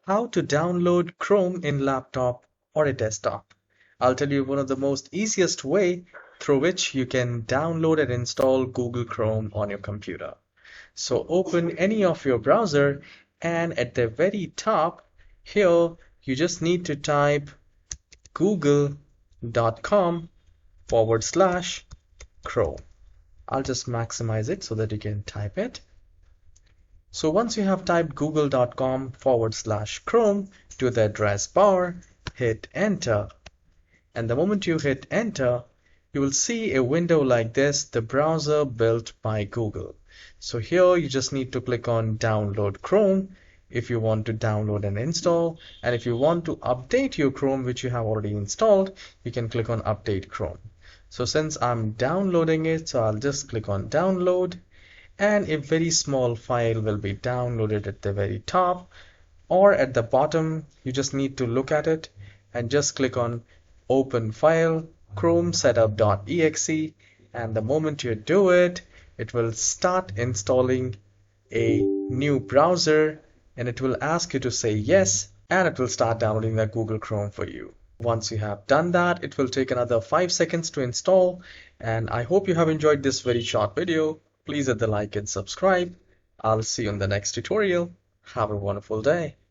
How to download Chrome in laptop or a desktop. I'll tell you one of the most easiest way through which you can download and install Google Chrome on your computer. So open any of your browser and at the very top here you just need to type google.com/Chrome. I'll just maximize it so that you can type it. So once you have typed google.com/Chrome to the address bar, hit enter. And the moment you hit enter, you will see a window like this, the browser built by Google. So here you just need to click on download Chrome if you want to download and install. And if you want to update your Chrome, which you have already installed, you can click on update Chrome. So since I'm downloading it, so I'll just click on download. And a very small file will be downloaded at the very top or at the bottom. You just need to look at it and just click on open file chrome setup.exe, and the moment you do it, it will start installing a new browser and it will ask you to say yes, and it will start downloading the Google Chrome for you. Once you have done that, it will take another 5 seconds to install, and I hope you have enjoyed this very short video. Please hit the like and subscribe. I'll see you in the next tutorial. Have a wonderful day.